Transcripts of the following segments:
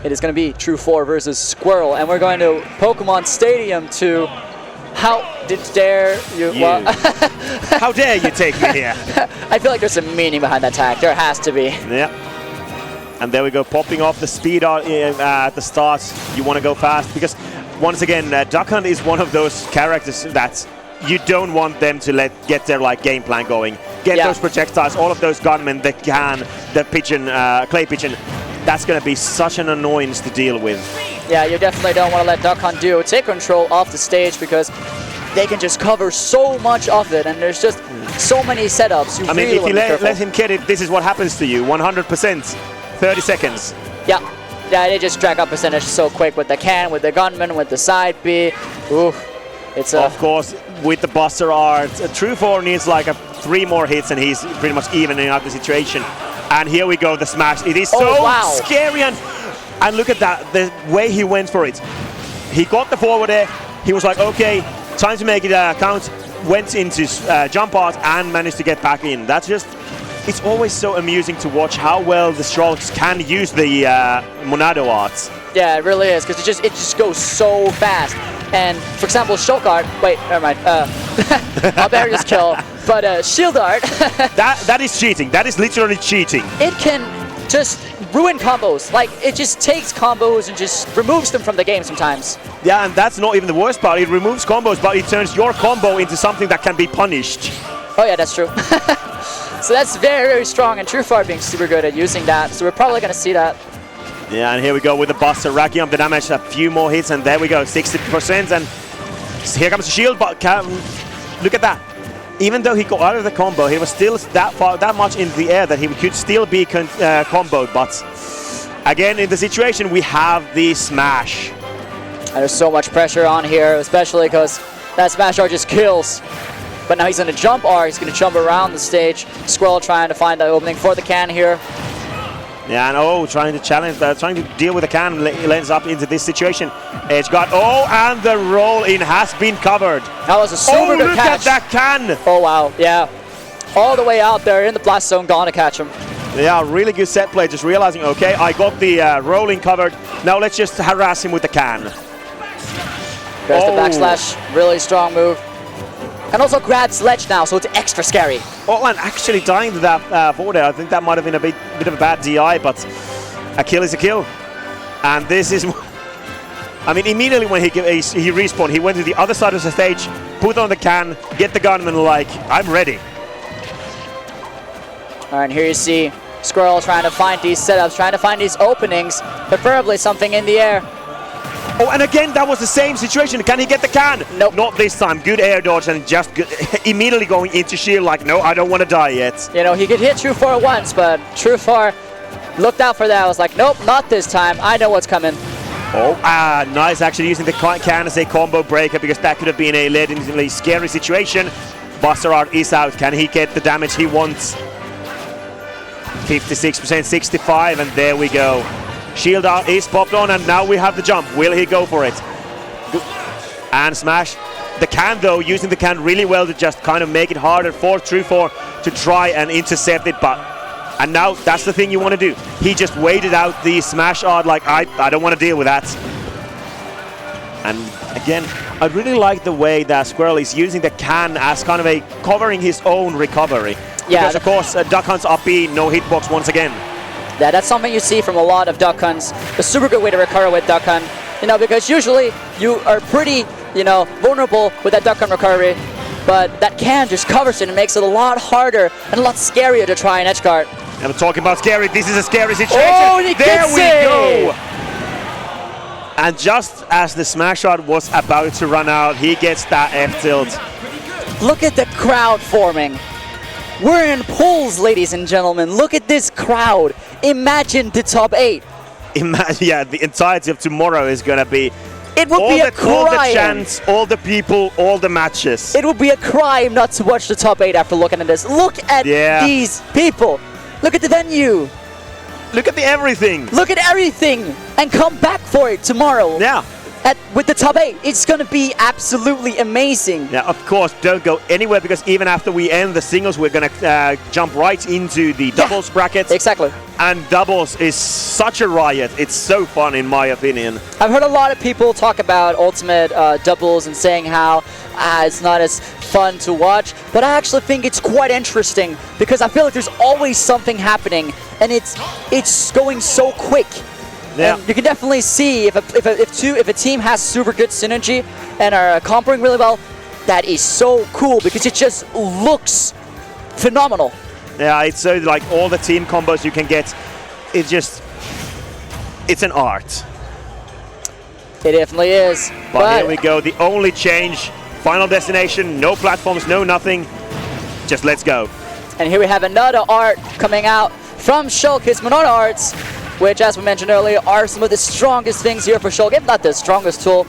It is going to be Tru4 versus SkWiirrel, and we're going to Pokemon Stadium to... How dare you? Well, how dare you take me here? I feel like there's some meaning behind that tag. There has to be. Yeah. And there we go, popping off the speed at the start. You want to go fast because, once again, Duck Hunt is one of those characters that you don't want them to get their game plan going. Get those projectiles, all of those gunmen, the can, the pigeon, clay pigeon. That's going to be such an annoyance to deal with. Yeah, you definitely don't want to let Duck Hunt Duo take control off the stage because they can just cover so much of it, and there's just so many setups. I mean, if you let him get it, this is what happens to you. 100%, 30 seconds. Yeah, they just drag up percentage so quick with the can, with the gunman, with the side B. Ooh, it's of course, with the Buster Art, Tru4 needs like 3 more hits, and he's pretty much evening out the situation. And here we go, the smash. It is so scary, and look at that, the way he went for it. He got the forward air. He was like, okay, time to make it count. Went into jump art and managed to get back in. That's just, it's always so amusing to watch how well the Shulks can use the Monado arts. Yeah, it really is, because it just goes so fast. And for example, Shulk art, wait, never mind. I'll bear this kill. But shield art. that is cheating. That is literally cheating. It can just ruin combos. Like, it just takes combos and just removes them from the game sometimes. Yeah, and that's not even the worst part. It removes combos, but it turns your combo into something that can be punished. Oh yeah, that's true. So that's very, very strong, and Tru4 being super good at using that. So we're probably going to see that. Yeah, and here we go with the Buster, racking up the damage, a few more hits, and there we go, 60%, and here comes the shield, but look at that. Even though he got out of the combo, he was still that much in the air that he could still be comboed, but again, in the situation, we have the smash. And there's so much pressure on here, especially because that smash art just kills. But now he's going to jump R, he's going to jump around the stage. SkWiirrel trying to find the opening for the can here. Yeah, and trying to challenge, trying to deal with the can, lands up into this situation. Edge got, and the roll in has been covered. That was a super good catch. Look at that can. Oh, wow, yeah. All the way out there in the blast zone, gonna catch him. Yeah, really good set play, just realizing, okay, I got the rolling covered. Now let's just harass him with the can. There's the backslash, really strong move. And also grabs ledge now, so it's extra scary. Oh, and actually dying to that forward air. I think that might have been a bit of a bad DI, but a kill is a kill. And this is... I mean, immediately when he respawned, he went to the other side of the stage, put on the can, get the gunman like, I'm ready. All right, here you see SkWiirrel trying to find these setups, trying to find these openings, preferably something in the air. Oh, and again, that was the same situation. Can he get the can? Nope. Not this time. Good air dodge and just immediately going into shield like, no, I don't want to die yet. You know, he could hit Tru4 once, but Tru4 looked out for that. I was like, nope, not this time. I know what's coming. Oh, nice. Actually using the can as a combo breaker because that could have been a legitimately scary situation. Buster Art is out. Can he get the damage he wants? 56%, 65, and there we go. Shield art is popped on, and now we have the jump. Will he go for it? And smash. The can, though, using the can really well to just kind of make it harder for Tru4 to try and intercept it. And now that's the thing you want to do. He just waited out the smash art like, I don't want to deal with that. And again, I really like the way that SkWiirrel is using the can as kind of a covering his own recovery. Yeah, because, of course, Duck Hunt's up B, no hitbox once again. Yeah, that's something you see from a lot of Duck Hunts. A super good way to recover with Duck Hunt. You know, because usually you are pretty, vulnerable with that Duck Hunt recovery, but that can just covers it and makes it a lot harder and a lot scarier to try and edge guard. And we're talking about scary. This is a scary situation. Oh, and there we go! And just as the smash shot was about to run out, he gets that F tilt. Look at the crowd forming. We're in pools, ladies and gentlemen. Look at this crowd. Imagine the top 8. Yeah, the entirety of tomorrow is going to be... It would be a crime. All the chants, all the people, all the matches. It would be a crime not to watch the top 8 after looking at this. Look at these people. Look at the venue. Look at the everything. Look at everything. And come back for it tomorrow. Yeah. with the top 8. It's going to be absolutely amazing. Yeah, of course, don't go anywhere, because even after we end the singles, we're going to jump right into the doubles bracket. Exactly. And doubles is such a riot. It's so fun, in my opinion. I've heard a lot of people talk about Ultimate doubles and saying how it's not as fun to watch, but I actually think it's quite interesting, because I feel like there's always something happening, and it's going so quick. Yeah. And you can definitely see if a team has super good synergy and are comboing really well, that is so cool, because it just looks phenomenal. Yeah, it's so like all the team combos you can get, it's an art. It definitely is. But here we go, the only change, final destination, no platforms, no nothing, just let's go. And here we have another art coming out from Shulk, his Monado arts, which, as we mentioned earlier, are some of the strongest things here for Shulk, if not the strongest tool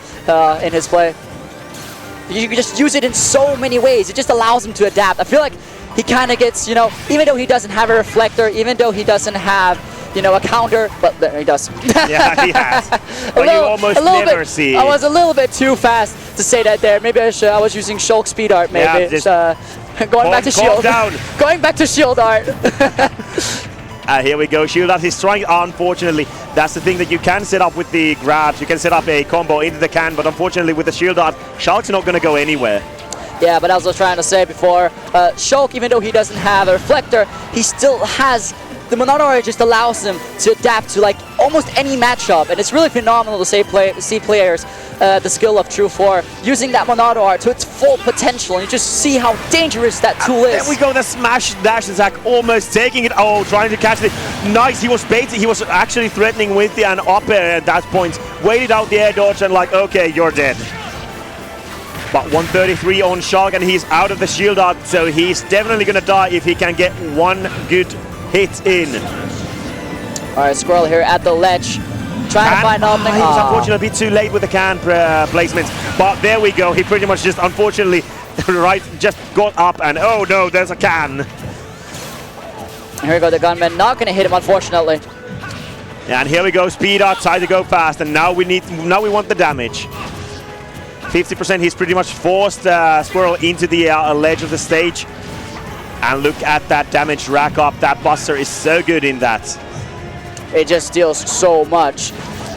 in his play. You can just use it in so many ways. It just allows him to adapt. I feel like he kind of gets, you know, even though he doesn't have a reflector, even though he doesn't have, you know, a counter, but there he does. Yeah, he has. But you almost never see. I was a little bit too fast to say that there. Maybe I was using Shulk speed art, maybe. Yeah, just going back to shield. Down. Going back to shield art. Here we go, shield art. He's trying, unfortunately, that's the thing that you can set up with the grabs. You can set up a combo into the can, but unfortunately with the shield art, Shulk's not going to go anywhere. Yeah, but as I was trying to say before, Shulk, even though he doesn't have a reflector, he still has the Monado art. Just allows him to adapt to like almost any matchup, and it's really phenomenal to see players the skill of Tru4 using that Monado art to its full potential, and you just see how dangerous that tool is. There we go, the smash dash attack, almost taking it. Oh, trying to catch it. Nice, he was baited. He was actually threatening with the up air at that point. Waited out the air dodge and like, okay, you're dead. But 133 on Shulk, and he's out of the shield art, so he's definitely going to die if he can get one good hit in. All right, SkWiirrel here at the ledge, trying to find opening. He was unfortunately a bit too late with the can placements, but there we go. He pretty much just, unfortunately, just got up, and oh no, there's a can. Here we go, the gunman not going to hit him, unfortunately. Yeah, and here we go, speed art, try to go fast, and now we want the damage. 50%, he's pretty much forced SkWiirrel into the ledge of the stage. And look at that damage rack up. That Buster is so good in that. It just deals so much.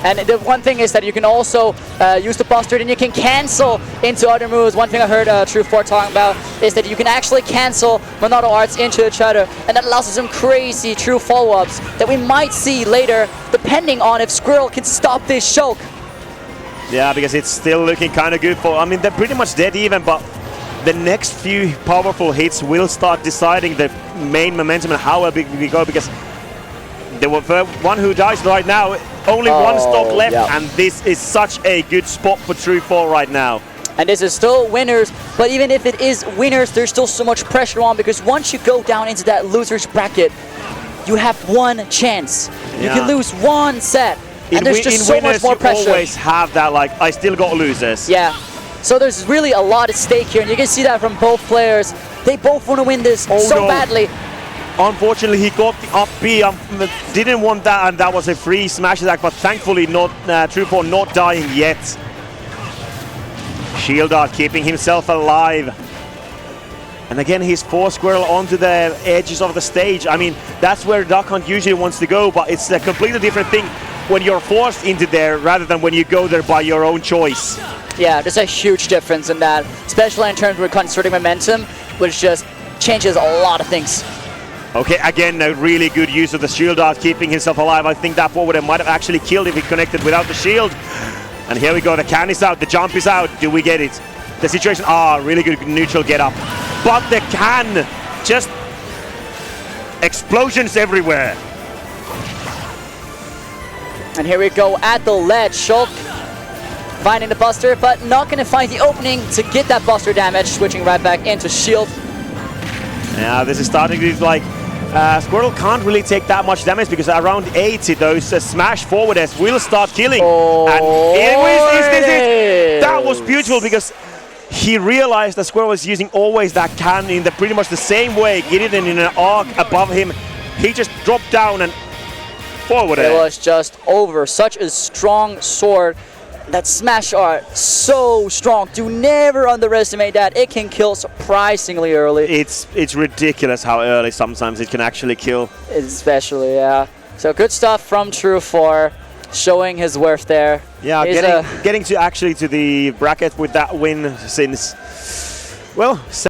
And the one thing is that you can also use the Buster, and you can cancel into other moves. One thing I heard Tru4 talking about is that you can actually cancel Monado arts into each other, and that allows us some crazy true follow-ups that we might see later, depending on if SkWiirrel can stop this Shulk. Yeah, because it's still looking kind of good for, I mean, they're pretty much dead even, but the next few powerful hits will start deciding the main momentum and how big we go, because the one who dies right now, only one stock left, and this is such a good spot for Tru4 right now. And this is still winners, but even if it is winners, there's still so much pressure on, because once you go down into that loser's bracket, you have one chance. You can lose one set. And there's just so much more pressure. You always have that, like, I still got losers. Yeah. So there's really a lot at stake here, and you can see that from both players. They both want to win this badly. Unfortunately, he got the up B. Didn't want that, and that was a free smash attack, but thankfully not Tru4 not dying yet. Shield art keeping himself alive. And again, he's forced SkWiirrel onto the edges of the stage. I mean, that's where Duck Hunt usually wants to go, but it's a completely different thing when you're forced into there rather than when you go there by your own choice. Yeah, there's a huge difference in that, especially in terms of conserving momentum, which just changes a lot of things. Okay, again, a really good use of the shield art, keeping himself alive. I think that forward might have actually killed if he connected without the shield. And here we go, the can is out, the jump is out. Do we get it? The situation, really good neutral get up. But the can, just explosions everywhere. And here we go at the ledge. Shulk finding the Buster, but not going to find the opening to get that Buster damage, switching right back into shield. Yeah, this is starting to like, SkWiirrel can't really take that much damage because around 80, those smash forwarders will start killing. That was beautiful because he realized that SkWiirrel was using always that can in pretty much the same way, get it in an arc above him. He just dropped down and forward. It was just over. Such a strong sword. that smash art, so strong. Do never underestimate that. It can kill surprisingly early. It's ridiculous how early sometimes it can actually kill. Especially, yeah. So good stuff from Tru4, showing his worth there. Yeah, getting to actually to the bracket with that win since, well,